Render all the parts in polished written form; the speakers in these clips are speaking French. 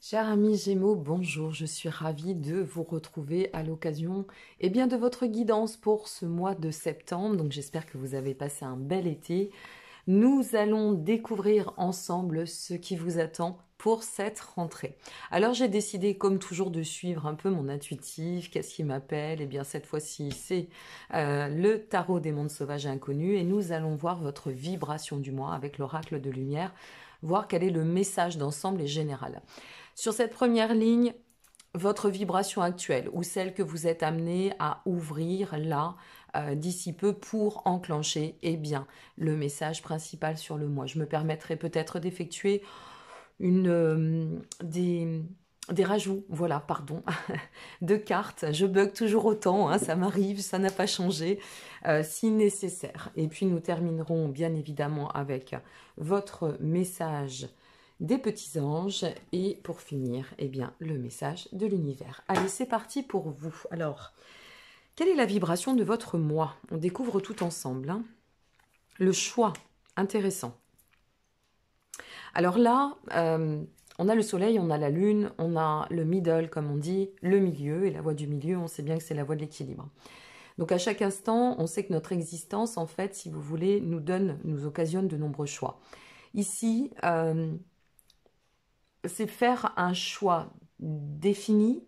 Chers amis Gémeaux, bonjour, je suis ravie de vous retrouver à l'occasion de votre guidance pour ce mois de septembre. Donc j'espère que vous avez passé un bel été. Nous allons découvrir ensemble ce qui vous attend pour cette rentrée. Alors j'ai décidé comme toujours de suivre un peu mon intuitif, qu'est-ce qui m'appelle. Et bien cette fois-ci c'est le tarot des mondes sauvages et inconnus et nous allons voir votre vibration du mois avec l'oracle de lumière, voir quel est le message d'ensemble et général. Sur cette première ligne, votre vibration actuelle ou celle que vous êtes amené à ouvrir là d'ici peu pour enclencher le message principal sur le mois. Je me permettrai peut-être d'effectuer des rajouts, voilà, pardon, de cartes. Je bug toujours autant, hein, ça m'arrive, ça n'a pas changé, si nécessaire. Et puis nous terminerons bien évidemment avec votre message des petits anges et pour finir, le message de l'univers. Allez, c'est parti pour vous. Alors, quelle est la vibration de votre moi? On découvre tout ensemble. Hein. Le choix, intéressant. Alors là, on a le soleil, on a la lune, on a le middle, comme on dit, le milieu, et la voie du milieu, on sait bien que c'est la voie de l'équilibre. Donc à chaque instant, on sait que notre existence, en fait, si vous voulez, nous occasionne de nombreux choix. Ici, c'est faire un choix défini,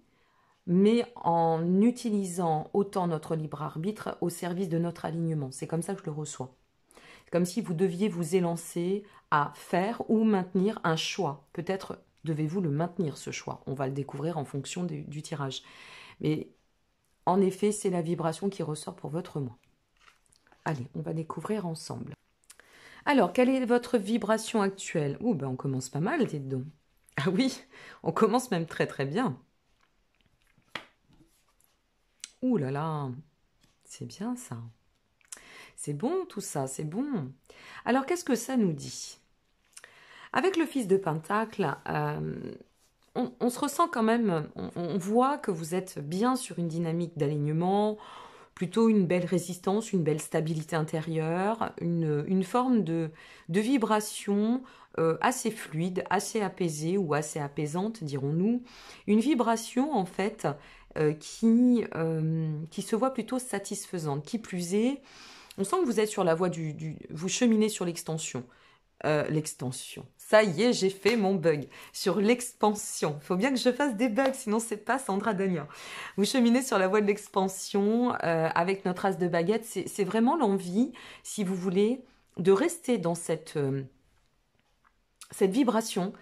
mais en utilisant autant notre libre arbitre au service de notre alignement. C'est comme ça que je le reçois. C'est comme si vous deviez vous élancer à faire ou maintenir un choix. Peut-être devez-vous le maintenir, ce choix. On va le découvrir en fonction du tirage. Mais en effet, c'est la vibration qui ressort pour votre moi. Allez, on va découvrir ensemble. Alors, quelle est votre vibration actuelle? On commence pas mal, dites donc. Ah oui, on commence même très très bien. Ouh là là, c'est bien ça. C'est bon tout ça, c'est bon. Alors qu'est-ce que ça nous dit? Avec le fils de Pentacle, on se ressent quand même, on voit que vous êtes bien sur une dynamique d'alignement, plutôt une belle résistance, une belle stabilité intérieure, une forme de vibration assez fluide, assez apaisée ou assez apaisante, dirons-nous. Une vibration, en fait, qui se voit plutôt satisfaisante. Qui plus est, on sent que vous êtes sur la voie vous cheminez sur l'extension. L'extension. Ça y est, j'ai fait mon bug. Sur l'expansion. Il faut bien que je fasse des bugs, sinon c'est pas Sandra Dagnan. Vous cheminez sur la voie de l'expansion avec notre as de baguette. C'est vraiment l'envie, si vous voulez, de rester dans cette vibration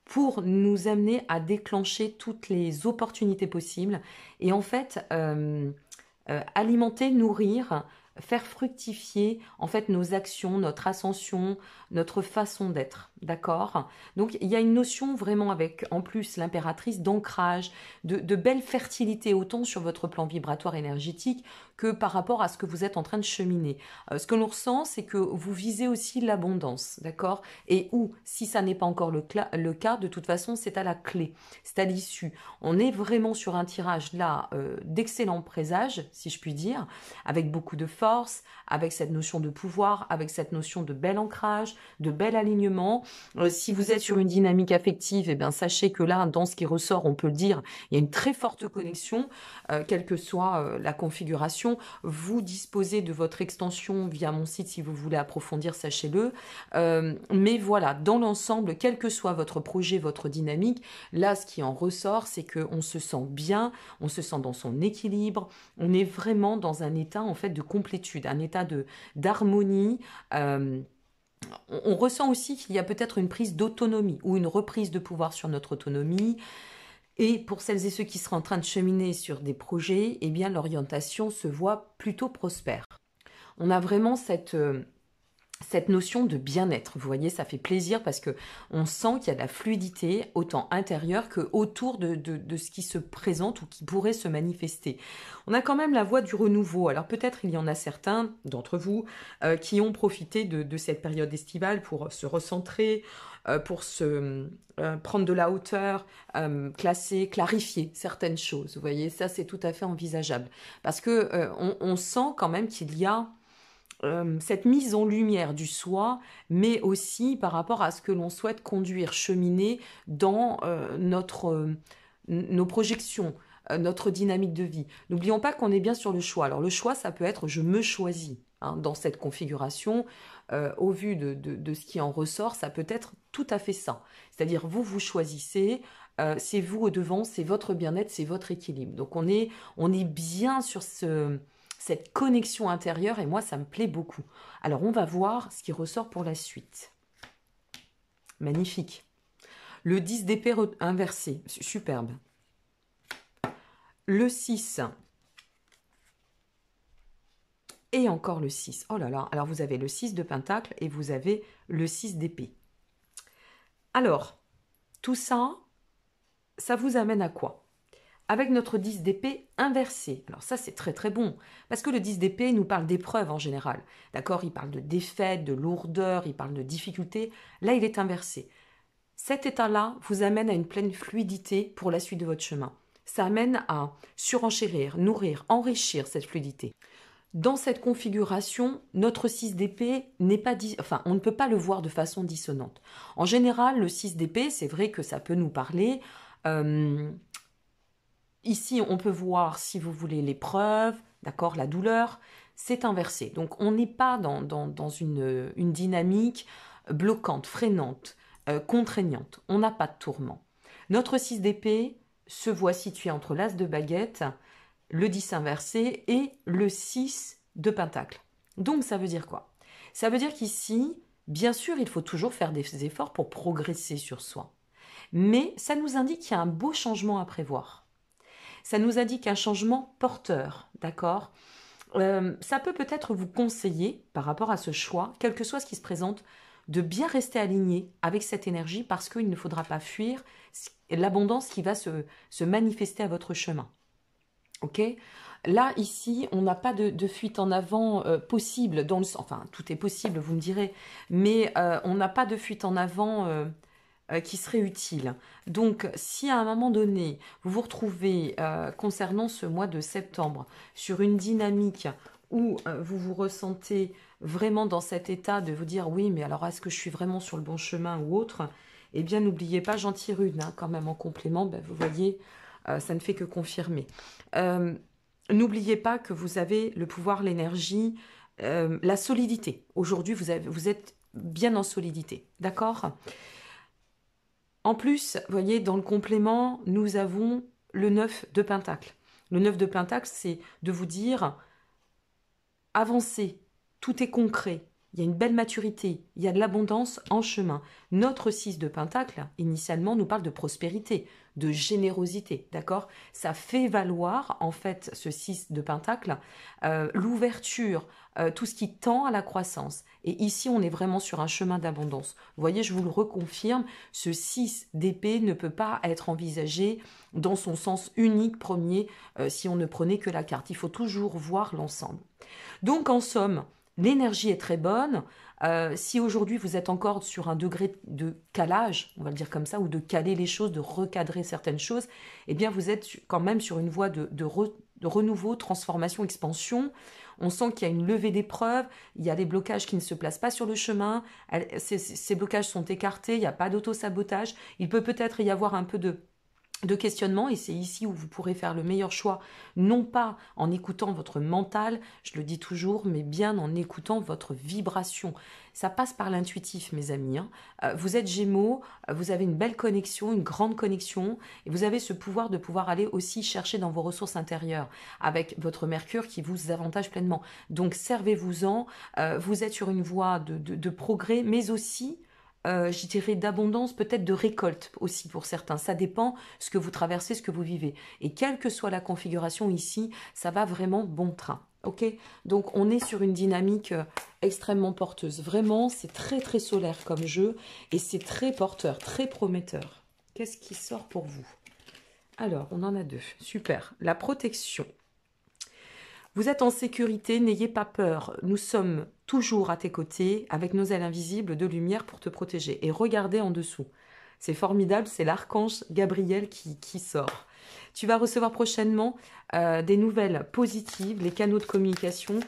pour nous amener à déclencher toutes les opportunités possibles et en fait alimenter, nourrir, faire fructifier en fait nos actions, notre ascension, notre façon d'être, d'accord? Donc il y a une notion vraiment avec en plus l'impératrice d'ancrage, de belle fertilité autant sur votre plan vibratoire énergétique que par rapport à ce que vous êtes en train de cheminer. Ce que l'on ressent, c'est que vous visez aussi l'abondance, d'accord? Et si ça n'est pas encore le cas, de toute façon, c'est à la clé, c'est à l'issue. On est vraiment sur un tirage là d'excellents présages, si je puis dire, avec beaucoup de force, avec cette notion de pouvoir, avec cette notion de bel ancrage, de bel alignement. Si vous êtes sur une dynamique affective, eh bien, sachez que là, dans ce qui ressort, on peut le dire, il y a une très forte connexion, quelle que soit la configuration. Vous disposez de votre extension via mon site si vous voulez approfondir, sachez-le. Mais voilà, dans l'ensemble, quel que soit votre projet, votre dynamique, là, ce qui en ressort, c'est qu'on se sent bien, on se sent dans son équilibre, on est vraiment dans un état en fait de complétude, un état d'harmonie. On ressent aussi qu'il y a peut-être une prise d'autonomie ou une reprise de pouvoir sur notre autonomie. Et pour celles et ceux qui seraient en train de cheminer sur des projets, eh bien l'orientation se voit plutôt prospère. On a vraiment cette notion de bien-être. Vous voyez, ça fait plaisir parce que on sent qu'il y a de la fluidité autant intérieure que autour de ce qui se présente ou qui pourrait se manifester. On a quand même la voie du renouveau. Alors peut-être il y en a certains d'entre vous qui ont profité de cette période estivale pour se recentrer, pour se prendre de la hauteur, classer, clarifier certaines choses. Vous voyez, ça c'est tout à fait envisageable. Parce que on sent quand même qu'il y a cette mise en lumière du soi, mais aussi par rapport à ce que l'on souhaite conduire, cheminer dans nos projections, notre dynamique de vie. N'oublions pas qu'on est bien sur le choix. Alors le choix, ça peut être je me choisis. Hein, dans cette configuration, au vu de ce qui en ressort, ça peut être tout à fait ça. C'est-à-dire vous choisissez, c'est vous au devant, c'est votre bien-être, c'est votre équilibre. Donc on est bien sur cette connexion intérieure et moi ça me plaît beaucoup. Alors on va voir ce qui ressort pour la suite. Magnifique. Le 10 d'épée inversé, superbe. Le 6. Et encore le 6. Oh là là, alors vous avez le 6 de pentacle et vous avez le 6 d'épée. Alors, tout ça, ça vous amène à quoi? Avec notre 10 d'épée inversé. Alors ça, c'est très très bon. Parce que le 10 d'épée nous parle d'épreuves en général. D'accord? Il parle de défaite, de lourdeur, il parle de difficulté. Là, il est inversé. Cet état-là vous amène à une pleine fluidité pour la suite de votre chemin. Ça amène à surenchérir, nourrir, enrichir cette fluidité. Dans cette configuration, notre 6 d'épée n'est pas... on ne peut pas le voir de façon dissonante. En général, le 6 d'épée, c'est vrai que ça peut nous parler... Ici, on peut voir, si vous voulez, l'épreuve, d'accord, la douleur, c'est inversé. Donc, on n'est pas dans une dynamique bloquante, freinante, contraignante. On n'a pas de tourment. Notre 6 d'épée se voit situé entre l'as de baguette, le 10 inversé et le 6 de pentacle. Donc, ça veut dire quoi? Ça veut dire qu'ici, bien sûr, il faut toujours faire des efforts pour progresser sur soi. Mais ça nous indique qu'il y a un beau changement à prévoir. Ça nous indique un changement porteur, d'accord? Ça peut peut-être vous conseiller, par rapport à ce choix, quel que soit ce qui se présente, de bien rester aligné avec cette énergie parce qu'il ne faudra pas fuir l'abondance qui va se manifester à votre chemin. Ok? Là, ici, on n'a pas de fuite en avant possible, enfin, tout est possible, vous me direz, mais on n'a pas de fuite en avant... qui serait utile. Donc, si à un moment donné, vous vous retrouvez concernant ce mois de septembre sur une dynamique où vous vous ressentez vraiment dans cet état de vous dire oui, mais alors est-ce que je suis vraiment sur le bon chemin ou autre? Eh bien, n'oubliez pas, j'en tire une quand même en complément. Ben, vous voyez, ça ne fait que confirmer. N'oubliez pas que vous avez le pouvoir, l'énergie, la solidité. Aujourd'hui, vous êtes bien en solidité. D'accord ? En plus, vous voyez, dans le complément, nous avons le 9 de pentacle. Le 9 de pentacle, c'est de vous dire, avancez, tout est concret, il y a une belle maturité, il y a de l'abondance en chemin. Notre 6 de pentacle, initialement, nous parle de prospérité, de générosité, d'accord? Ça fait valoir, en fait, ce 6 de pentacle, l'ouverture, tout ce qui tend à la croissance. Et ici, on est vraiment sur un chemin d'abondance. Vous voyez, je vous le reconfirme, ce 6 d'épée ne peut pas être envisagé dans son sens unique premier si on ne prenait que la carte. Il faut toujours voir l'ensemble. Donc, en somme, l'énergie est très bonne. Si aujourd'hui vous êtes encore sur un degré de calage, on va le dire comme ça, ou de caler les choses, de recadrer certaines choses, eh bien vous êtes quand même sur une voie de renouveau, transformation, expansion. On sent qu'il y a une levée d'épreuves, il y a des blocages qui ne se placent pas sur le chemin, ces blocages sont écartés, il n'y a pas d'auto-sabotage. Il peut peut-être y avoir un peu de questionnement, et c'est ici où vous pourrez faire le meilleur choix, non pas en écoutant votre mental, je le dis toujours, mais bien en écoutant votre vibration. Ça passe par l'intuitif, mes amis. Vous êtes Gémeaux, vous avez une belle connexion, une grande connexion, et vous avez ce pouvoir de pouvoir aller aussi chercher dans vos ressources intérieures, avec votre Mercure qui vous avantage pleinement. Donc servez-vous-en, vous êtes sur une voie de progrès, mais aussi... je dirais d'abondance, peut-être de récolte aussi pour certains. Ça dépend ce que vous traversez, ce que vous vivez. Et quelle que soit la configuration ici, ça va vraiment bon train. Ok? Donc on est sur une dynamique extrêmement porteuse. Vraiment, c'est très très solaire comme jeu et c'est très porteur, très prometteur. Qu'est-ce qui sort pour vous? Alors, on en a deux. Super. La protection. Vous êtes en sécurité, n'ayez pas peur. Nous sommes toujours à tes côtés, avec nos ailes invisibles de lumière pour te protéger. Et regardez en dessous. C'est formidable, c'est l'archange Gabriel qui sort. Tu vas recevoir prochainement des nouvelles positives, les canaux de communication.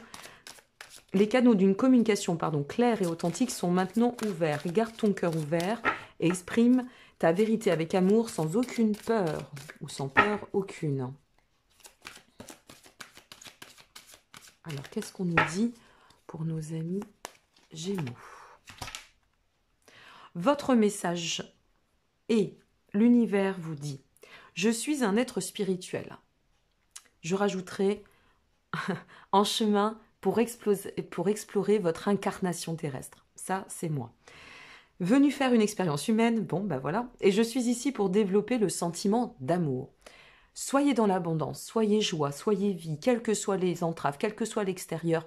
Les canaux d'une communication claire et authentique sont maintenant ouverts. Garde ton cœur ouvert et exprime ta vérité avec amour, sans aucune peur ou sans peur aucune. Alors, qu'est-ce qu'on nous dit pour nos amis Gémeaux? Votre message et l'univers vous dit: je suis un être spirituel. Je rajouterai en chemin pour explorer votre incarnation terrestre. Ça, c'est moi. Venu faire une expérience humaine, bon, ben voilà. Et je suis ici pour développer le sentiment d'amour. Soyez dans l'abondance, soyez joie, soyez vie, quelles que soient les entraves, quel que soit l'extérieur,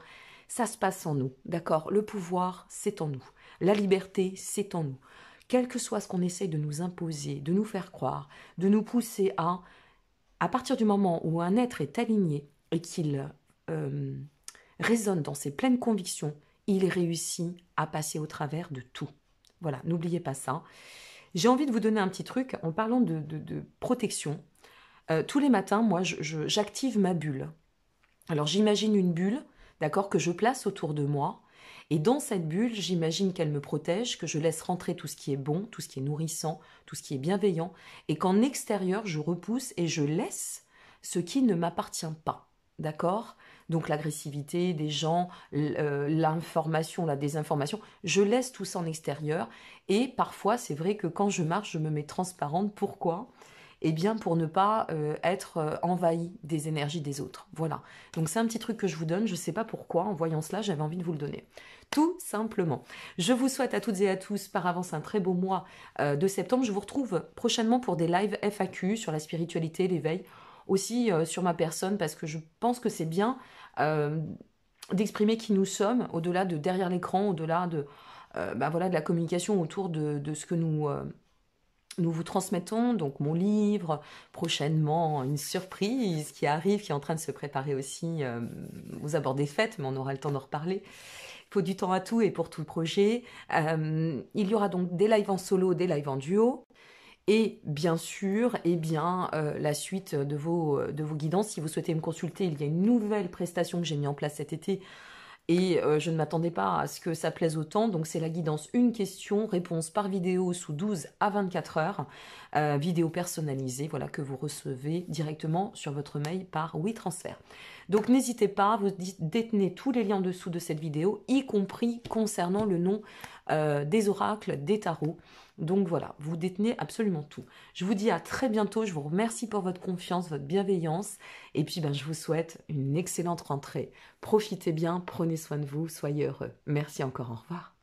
ça se passe en nous, d'accord? Le pouvoir, c'est en nous. La liberté, c'est en nous. Quel que soit ce qu'on essaye de nous imposer, de nous faire croire, de nous pousser à partir du moment où un être est aligné et qu'il résonne dans ses pleines convictions, il réussit à passer au travers de tout. Voilà, n'oubliez pas ça. J'ai envie de vous donner un petit truc en parlant de protection. Tous les matins, moi, j'active ma bulle. Alors, j'imagine une bulle, d'accord, que je place autour de moi. Et dans cette bulle, j'imagine qu'elle me protège, que je laisse rentrer tout ce qui est bon, tout ce qui est nourrissant, tout ce qui est bienveillant. Et qu'en extérieur, je repousse et je laisse ce qui ne m'appartient pas. D'accord? Donc l'agressivité des gens, l'information, la désinformation, je laisse tout ça en extérieur. Et parfois, c'est vrai que quand je marche, je me mets transparente. Pourquoi? Eh bien, pour ne pas être envahi des énergies des autres. Voilà. Donc, c'est un petit truc que je vous donne. Je ne sais pas pourquoi. En voyant cela, j'avais envie de vous le donner. Tout simplement. Je vous souhaite à toutes et à tous, par avance, un très beau mois de septembre. Je vous retrouve prochainement pour des lives FAQ sur la spiritualité, l'éveil. Aussi sur ma personne, parce que je pense que c'est bien d'exprimer qui nous sommes, au-delà de derrière l'écran, au-delà de, voilà, de la communication autour de ce que nous vous transmettons. Donc mon livre, prochainement une surprise qui arrive, qui est en train de se préparer aussi aux abords des fêtes, mais on aura le temps d'en reparler. Il faut du temps à tout et pour tout projet. Il y aura donc des lives en solo, des lives en duo. Et bien sûr, la suite de vos guidances. Si vous souhaitez me consulter, il y a une nouvelle prestation que j'ai mis en place cet été. Et je ne m'attendais pas à ce que ça plaise autant. Donc, c'est la guidance une question, réponse par vidéo sous 12 à 24 heures. Vidéo personnalisée, voilà, que vous recevez directement sur votre mail par WeTransfer. Donc, n'hésitez pas, vous détenez tous les liens en dessous de cette vidéo, y compris concernant le nom des oracles, des tarots. Donc voilà, vous détenez absolument tout. Je vous dis à très bientôt, je vous remercie pour votre confiance, votre bienveillance, et puis je vous souhaite une excellente rentrée. Profitez bien, prenez soin de vous, soyez heureux. Merci encore, au revoir.